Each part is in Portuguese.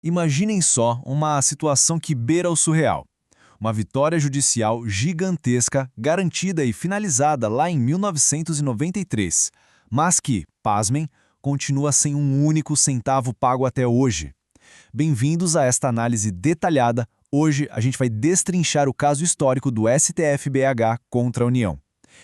Imaginem só uma situação que beira o surreal. Uma vitória judicial gigantesca, garantida e finalizada lá em 1993, mas que, pasmem, continua sem um único centavo pago até hoje. Bem-vindos a esta análise detalhada. Hoje a gente vai destrinchar o caso histórico do STF-BH contra a União.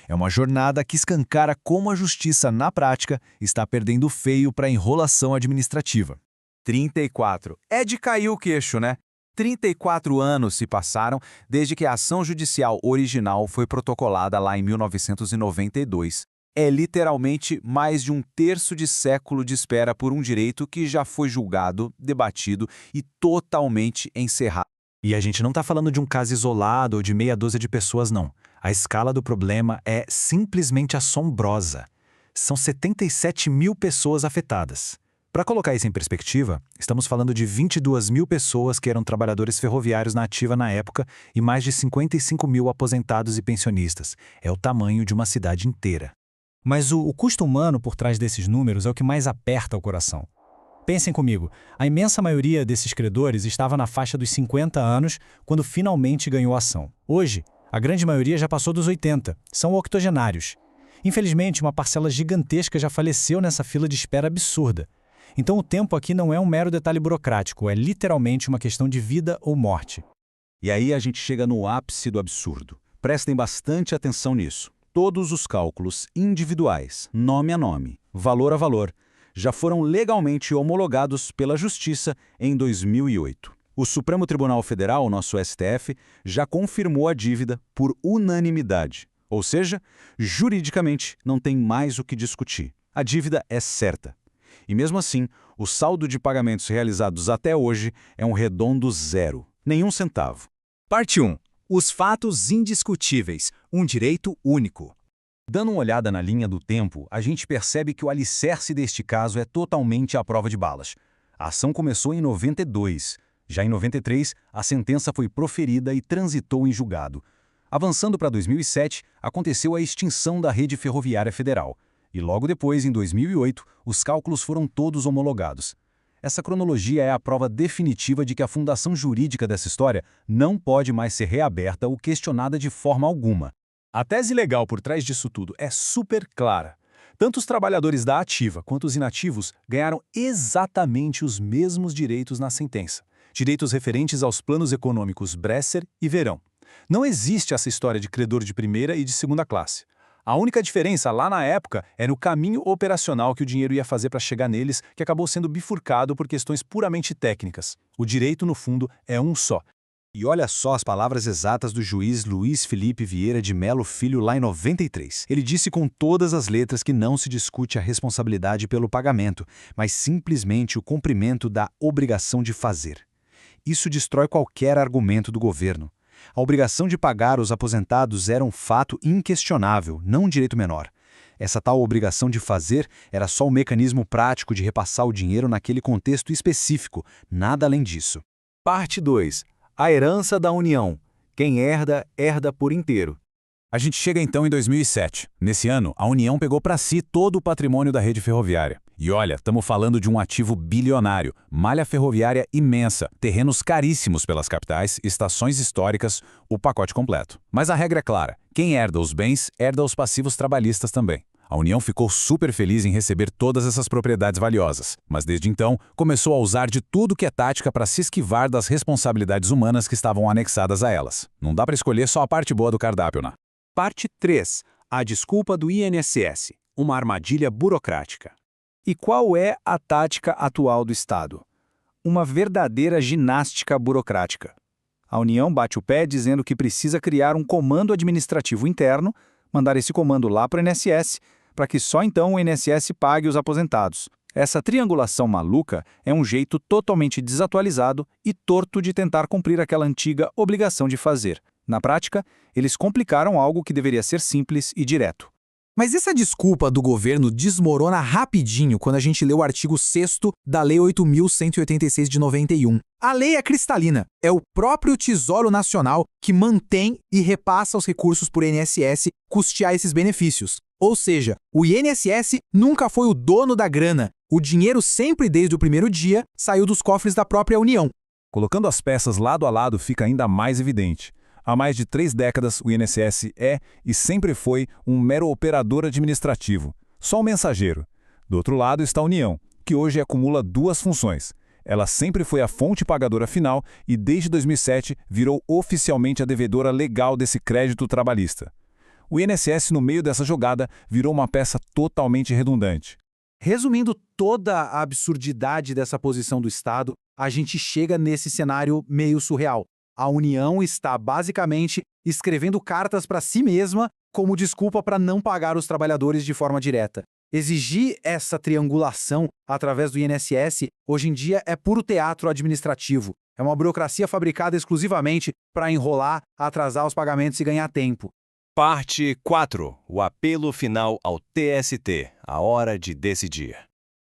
É uma jornada que escancara como a justiça, na prática, está perdendo feio para a enrolação administrativa. 34. É de cair o queixo, né? 34 anos se passaram desde que a ação judicial original foi protocolada lá em 1992. É literalmente mais de um terço de século de espera por um direito que já foi julgado, debatido e totalmente encerrado. E a gente não está falando de um caso isolado ou de meia dúzia de pessoas, não. A escala do problema é simplesmente assombrosa. São 77 mil pessoas afetadas. Para colocar isso em perspectiva, estamos falando de 22 mil pessoas que eram trabalhadores ferroviários na ativa na época e mais de 55 mil aposentados e pensionistas. É o tamanho de uma cidade inteira. Mas o custo humano por trás desses números é o que mais aperta o coração. Pensem comigo, a imensa maioria desses credores estava na faixa dos 50 anos quando finalmente ganhou a ação. Hoje, a grande maioria já passou dos 80, são octogenários. Infelizmente, uma parcela gigantesca já faleceu nessa fila de espera absurda. Então o tempo aqui não é um mero detalhe burocrático, é literalmente uma questão de vida ou morte. E aí a gente chega no ápice do absurdo. Prestem bastante atenção nisso. Todos os cálculos individuais, nome a nome, valor a valor, já foram legalmente homologados pela Justiça em 2008. O Supremo Tribunal Federal, nosso STF, já confirmou a dívida por unanimidade. Ou seja, juridicamente não tem mais o que discutir. A dívida é certa. E mesmo assim, o saldo de pagamentos realizados até hoje é um redondo zero, nenhum centavo. Parte 1. Os fatos indiscutíveis, um direito único. Dando uma olhada na linha do tempo, a gente percebe que o alicerce deste caso é totalmente à prova de balas. A ação começou em 92. Já em 93, a sentença foi proferida e transitou em julgado. Avançando para 2007, aconteceu a extinção da rede ferroviária federal. E logo depois, em 2008, os cálculos foram todos homologados. Essa cronologia é a prova definitiva de que a fundação jurídica dessa história não pode mais ser reaberta ou questionada de forma alguma. A tese legal por trás disso tudo é super clara. Tanto os trabalhadores da ativa quanto os inativos ganharam exatamente os mesmos direitos na sentença. Direitos referentes aos planos econômicos Bresser e Verão. Não existe essa história de credor de primeira e de segunda classe. A única diferença lá na época era o caminho operacional que o dinheiro ia fazer para chegar neles, que acabou sendo bifurcado por questões puramente técnicas. O direito, no fundo, é um só. E olha só as palavras exatas do juiz Luiz Felipe Vieira de Melo Filho lá em 93. Ele disse com todas as letras que não se discute a responsabilidade pelo pagamento, mas simplesmente o cumprimento da obrigação de fazer. Isso destrói qualquer argumento do governo. A obrigação de pagar os aposentados era um fato inquestionável, não um direito menor. Essa tal obrigação de fazer era só um mecanismo prático de repassar o dinheiro naquele contexto específico, nada além disso. Parte 2. A herança da União. Quem herda, herda por inteiro. A gente chega então em 2007. Nesse ano, a União pegou para si todo o patrimônio da rede ferroviária. E olha, estamos falando de um ativo bilionário, malha ferroviária imensa, terrenos caríssimos pelas capitais, estações históricas, o pacote completo. Mas a regra é clara, quem herda os bens, herda os passivos trabalhistas também. A União ficou super feliz em receber todas essas propriedades valiosas, mas desde então começou a usar de tudo que é tática para se esquivar das responsabilidades humanas que estavam anexadas a elas. Não dá para escolher só a parte boa do cardápio, né? Parte 3. A desculpa do INSS, uma armadilha burocrática. E qual é a tática atual do Estado? Uma verdadeira ginástica burocrática. A União bate o pé dizendo que precisa criar um comando administrativo interno, mandar esse comando lá para o INSS, para que só então o INSS pague os aposentados. Essa triangulação maluca é um jeito totalmente desatualizado e torto de tentar cumprir aquela antiga obrigação de fazer. Na prática, eles complicaram algo que deveria ser simples e direto. Mas essa desculpa do governo desmorona rapidinho quando a gente lê o artigo 6º da Lei 8.186 de 91. A lei é cristalina. É o próprio Tesouro Nacional que mantém e repassa os recursos por INSS custear esses benefícios. Ou seja, o INSS nunca foi o dono da grana. O dinheiro sempre, desde o primeiro dia, saiu dos cofres da própria União. Colocando as peças lado a lado fica ainda mais evidente. Há mais de 3 décadas, o INSS é e sempre foi um mero operador administrativo, só um mensageiro. Do outro lado está a União, que hoje acumula 2 funções. Ela sempre foi a fonte pagadora final e, desde 2007, virou oficialmente a devedora legal desse crédito trabalhista. O INSS, no meio dessa jogada, virou uma peça totalmente redundante. Resumindo toda a absurdidade dessa posição do Estado, a gente chega nesse cenário meio surreal. A União está, basicamente, escrevendo cartas para si mesma como desculpa para não pagar os trabalhadores de forma direta. Exigir essa triangulação através do INSS, hoje em dia, é puro teatro administrativo. É uma burocracia fabricada exclusivamente para enrolar, atrasar os pagamentos e ganhar tempo. Parte 4. O apelo final ao TST. A hora de decidir.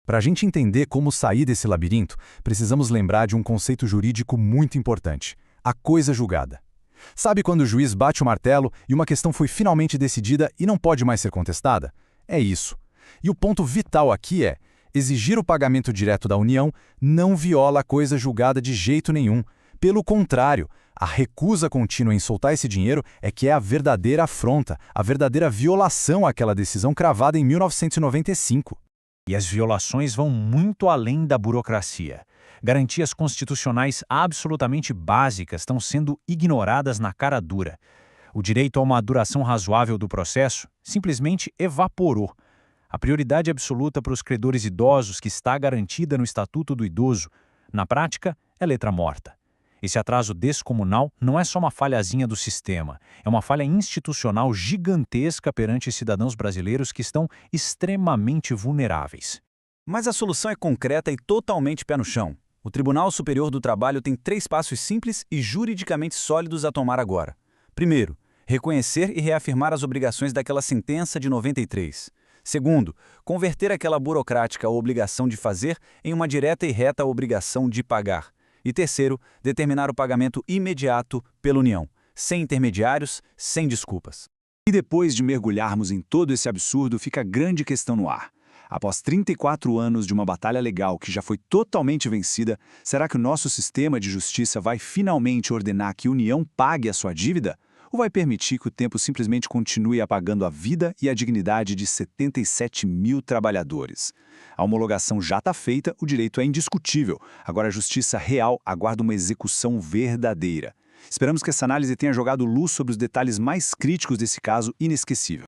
Para a gente entender como sair desse labirinto, precisamos lembrar de um conceito jurídico muito importante: a coisa julgada. Sabe quando o juiz bate o martelo e uma questão foi finalmente decidida e não pode mais ser contestada? É isso. E o ponto vital aqui é: exigir o pagamento direto da União não viola a coisa julgada de jeito nenhum. Pelo contrário, a recusa contínua em soltar esse dinheiro é que é a verdadeira afronta, a verdadeira violação àquela decisão cravada em 1995. E as violações vão muito além da burocracia. Garantias constitucionais absolutamente básicas estão sendo ignoradas na cara dura. O direito a uma duração razoável do processo simplesmente evaporou. A prioridade absoluta para os credores idosos, que está garantida no Estatuto do Idoso, na prática, é letra morta. Esse atraso descomunal não é só uma falhazinha do sistema, é uma falha institucional gigantesca perante cidadãos brasileiros que estão extremamente vulneráveis. Mas a solução é concreta e totalmente pé no chão. O Tribunal Superior do Trabalho tem 3 passos simples e juridicamente sólidos a tomar agora. Primeiro, reconhecer e reafirmar as obrigações daquela sentença de 93. Segundo, converter aquela burocrática obrigação de fazer em uma direta e reta obrigação de pagar. E terceiro, determinar o pagamento imediato pela União, sem intermediários, sem desculpas. E depois de mergulharmos em todo esse absurdo, fica a grande questão no ar. Após 34 anos de uma batalha legal que já foi totalmente vencida, será que o nosso sistema de justiça vai finalmente ordenar que a União pague a sua dívida? Ou vai permitir que o tempo simplesmente continue apagando a vida e a dignidade de 77 mil trabalhadores? A homologação já está feita, o direito é indiscutível. Agora a justiça real aguarda uma execução verdadeira. Esperamos que essa análise tenha jogado luz sobre os detalhes mais críticos desse caso inesquecível.